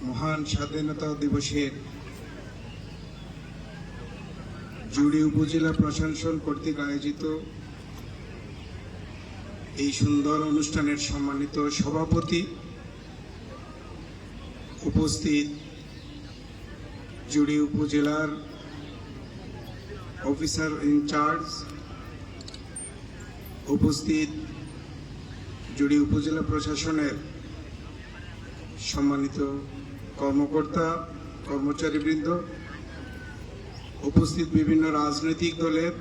মহান স্বাধীনতা দিবসের জুড়ি উপজেলা প্রশাসন কর্তৃক আয়োজিত এই সুন্দর অনুষ্ঠানের সম্মানিত সভাপতি, উপস্থিত জুড়ি উপজেলার অফিসার ইনচার্জ, উপস্থিত জুড়ি উপজেলা প্রশাসনের সম্মানিত কর্মকর্তা কর্মচারীবৃন্দ, উপস্থিত বিভিন্ন রাজনৈতিক দলের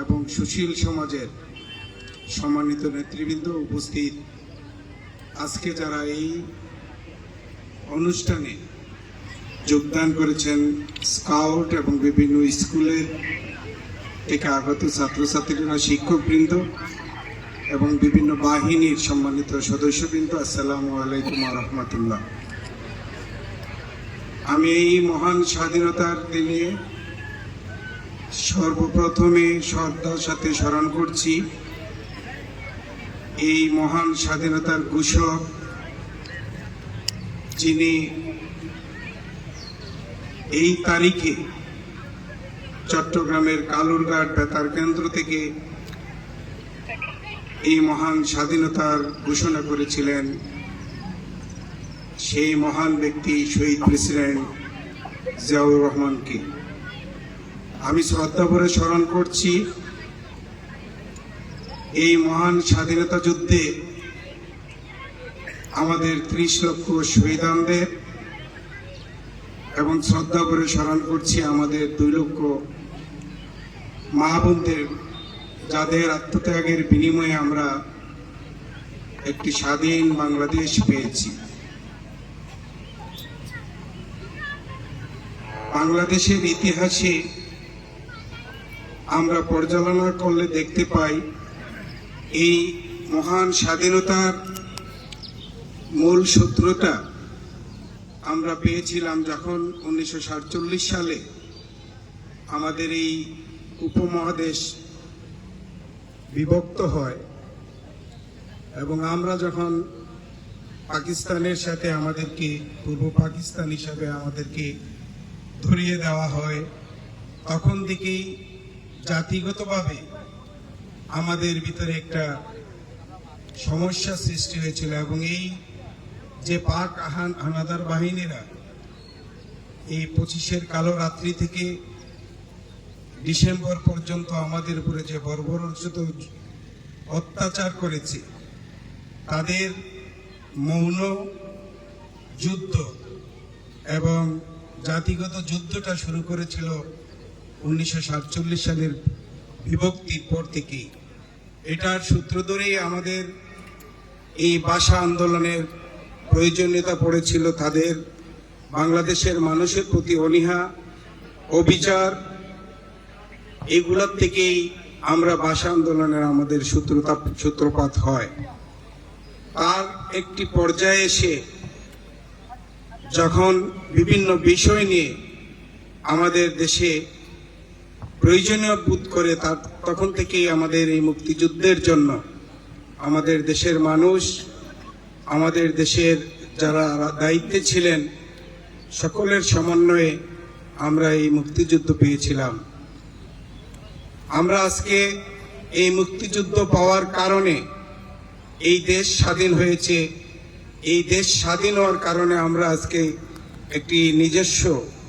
এবং সুশীল সমাজের সম্মানিত নেতৃবৃন্দ, উপস্থিত আজকে যারা এই অনুষ্ঠানে যোগদান করেছেন, স্কাউট এবং বিভিন্ন স্কুলের থেকে আগত ছাত্রছাত্রীরা, শিক্ষকবৃন্দ এবং বিভিন্ন বাহিনীর সম্মানিত সদস্যবৃন্দ, আসসালামু আলাইকুম ওয়া রাহমাতুল্লাহ। আমি এই মহান স্বাধীনতার দিনে সর্বপ্রথমে শ্রদ্ধার সাথে স্মরণ করছি এই মহান স্বাধীনতার ঘোষক, যিনি এই তারিখে চট্টগ্রামের কালুরঘাট বেতার কেন্দ্র থেকে এই মহান স্বাধীনতার ঘোষণা করেছিলেন। সেই মহান ব্যক্তি শহীদ প্রেসিডেন্ট জিয়াউর রহমানকে আমি শ্রদ্ধা ভরে স্মরণ করছি। এই মহান স্বাধীনতা যুদ্ধে আমাদের 30 লক্ষ শহীদানদের এবং শ্রদ্ধা ভরে স্মরণ করছি আমাদের 2 লক্ষ মা বোনদের, যাদের আত্মত্যাগের বিনিময়ে আমরা একটি স্বাধীন বাংলাদেশ পেয়েছি। বাংলাদেশের ইতিহাসে আমরা পর্যালোচনা করলে দেখতে পাই এই মহান স্বাধীনতার মূল সূত্রটা আমরা পেয়েছিলাম যখন 1947 সালে আমাদের এই উপমহাদেশ বিভক্ত হয় এবং আমরা যখন পাকিস্তানের সাথে আমাদেরকে পূর্ব পাকিস্তান হিসাবে আমাদেরকে ধরিয়ে দেওয়া হয়, তখন থেকেই জাতিগতভাবে আমাদের ভিতরে একটা সমস্যা সৃষ্টি হয়েছিল এবং এই যে পাক হানাদার বাহিনীরা এই 25-এর কালো রাত্রি থেকে ডিসেম্বর পর্যন্ত আমাদের উপরে যে বর্বরোচিত অত্যাচার করেছে, তাদের মৌন যুদ্ধ এবং জাতিগত যুদ্ধটা শুরু করেছিল 1947 সালের বিভক্তির পর থেকেই। এটার সূত্র ধরেই আমাদের এই ভাষা আন্দোলনের প্রয়োজনীয়তা পড়েছিল। তাদের বাংলাদেশের মানুষের প্রতি অনীহা, অবিচার, এগুলোর থেকেই আমরা ভাষা আন্দোলনের আমাদের সূত্রপাত হয়। তার একটি পর্যায়ে এসে যখন বিভিন্ন বিষয় নিয়ে আমাদের দেশে প্রয়োজনীয় বোধ করে, তখন থেকেই আমাদের এই মুক্তিযুদ্ধের জন্য আমাদের দেশের মানুষ, আমাদের দেশের যারা দায়িত্বে ছিলেন, সকলের সমন্বয়ে আমরা এই মুক্তিযুদ্ধ পেয়েছিলাম। আমরা আজকে এই মুক্তিযুদ্ধ পাওয়ার কারণে এই দেশ স্বাধীন হয়েছে। এই দেশ স্বাধীন হওয়ার কারণে আমরা আজকে একটি নিজস্ব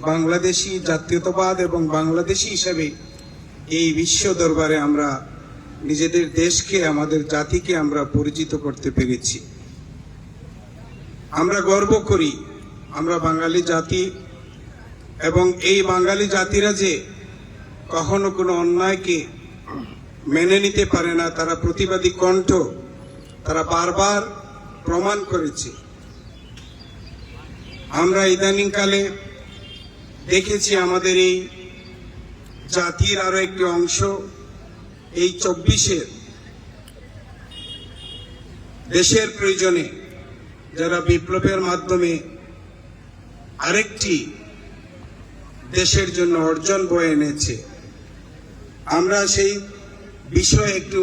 বাংলাদেশি জাতীয়তাবাদ এবং বাংলাদেশি হিসাবে এই বিশ্ব দরবারে আমরা নিজেদের দেশকে, আমাদের জাতিকে আমরা পরিচিত করতে পেরেছি। আমরা গর্ব করি আমরা বাঙালি জাতি, এবং এই বাঙালি জাতিরা যে কখনো কোনো অন্যায়কে মেনে নিতে পারে না, তারা প্রতিবাদী কণ্ঠ তারা বারবার প্রমাণ করেছে। আমরা ইদানিংকালে দেখেছি আমাদের এই জাতির আরো একটি অংশ এই 24-এর দেশের প্রয়োজনে যারা বিপ্লবের মাধ্যমে আরেকটি দেশের জন্য অর্জন বয়ে এনেছে। আমরা সেই বিষয়ে একটু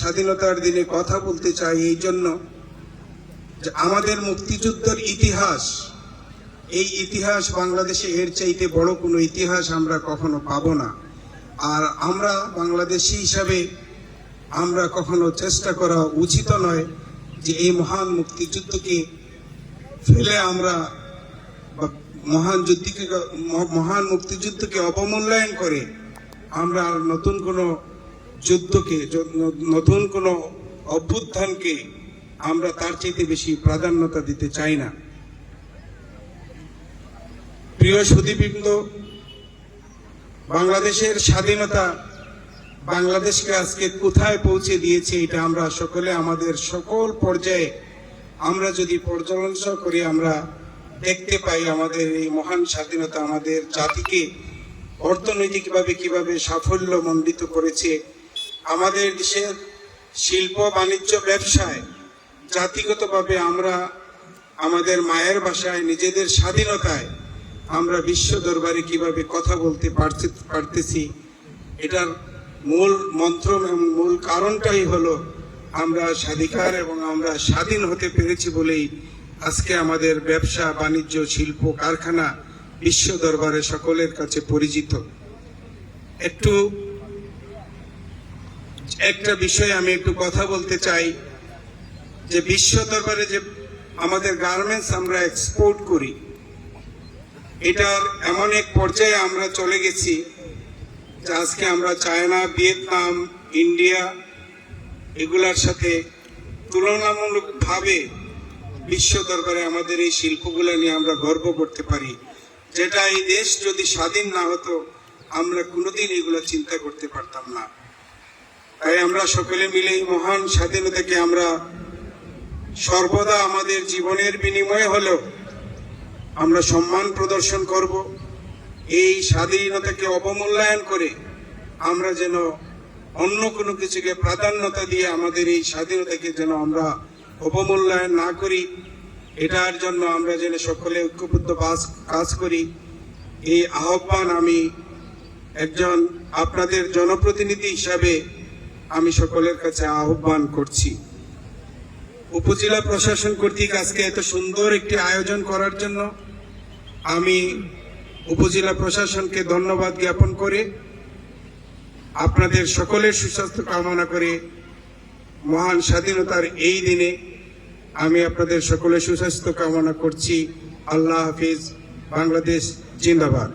স্বাধীনতার দিনে কথা বলতে চাই। এই জন্য যে আমাদের মুক্তিযুদ্ধের ইতিহাস, এই ইতিহাস বাংলাদেশে এর চাইতে বড় কোনো ইতিহাস আমরা কখনো পাবো না। আর আমরা বাংলাদেশি হিসাবে আমরা কখনো চেষ্টা করা উচিত নয় যে এই মহান মুক্তিযুদ্ধকে ফেলে আমরা মহান মুক্তিযুদ্ধকে অবমূল্যায়ন করে আমরা নতুন কোনো যুদ্ধকে, নতুন কোনো অভ্যুত্থানকে আমরা তার চাইতে বেশি প্রাধান্যতা দিতে চাই না। প্রিয় সুধীবৃন্দ, বাংলাদেশের স্বাধীনতা বাংলাদেশকে আজকে কোথায় পৌঁছে দিয়েছে এটা আমরা সকলে আমাদের সকল পর্যায়ে আমরা যদি পর্যালোচনা করি আমরা দেখতে পাই। আমাদের এই মহান স্বাধীনতা আমাদের জাতিকে অর্থনৈতিকভাবে কিভাবে সাফল্য মণ্ডিত করেছে। আমাদের দেশের শিল্প, বাণিজ্য, ব্যবসায় জাতিগতভাবে আমরা আমাদের মায়ের ভাষায় নিজেদের স্বাধীনতায় আমরা বিশ্ব দরবারে কিভাবে কথা বলতে পারতেছি, এটার মূল মন্ত্র এবং মূল কারণটাই হলো আমরা স্বাধিকার এবং আমরা স্বাধীন হতে পেরেছি বলেই আজকে আমাদের ব্যবসা, বাণিজ্য, শিল্প, কারখানা বিশ্ব দরবারে সকলের কাছে পরিচিত। একটা বিষয়ে আমি একটু কথা বলতে চাই যে বিশ্ব দরবারে যে আমাদের গার্মেন্টস আমরা এক্সপোর্ট করি, এটার এমন এক পর্যায়ে আমরা চলে গেছি যে আজকে আমরা চায়না, ভিয়েতনাম, ইন্ডিয়া এগুলার সাথে তুলনামূলকভাবে বিশ্ব দরবারে আমাদের এই শিল্পগুলো নিয়ে আমরা গর্ব করতে পারি, যেটা এই দেশ যদি স্বাধীন না হতো আমরা কোনোদিন এগুলো চিন্তা করতে পারতাম না। তাই আমরা সকলে মিলে এই মহান স্বাধীনতাকে আমরা সর্বদা আমাদের জীবনের বিনিময়ে হলেও আমরা সম্মান প্রদর্শন করব। এই স্বাধীনতাকে অবমূল্যায়ন করে আমরা যেন অন্য কোনো কিছুকে প্রাধান্যতা দিয়ে আমাদের এই স্বাধীনতাকে যেন আমরা অবমূল্যায়ন না করি, এটার জন্য আমরা যেন সকলে ঐক্যবদ্ধ কাজ করি। এই আহ্বান আমি একজন আপনাদের জনপ্রতিনিধি হিসাবে আমি সকলের কাছে আহ্বান করছি। উপজেলা প্রশাসন কর্তৃক আজকে এত সুন্দর একটি আয়োজন করার জন্য আমি উপজেলা প্রশাসনকে ধন্যবাদ জ্ঞাপন করে আপনাদের সকলের সুস্বাস্থ্য কামনা করে মহান স্বাধীনতার এই দিনে আমি আপনাদের সকলের সুস্বাস্থ্য কামনা করছি। আল্লাহ হাফিজ। বাংলাদেশ জিন্দাবাদ।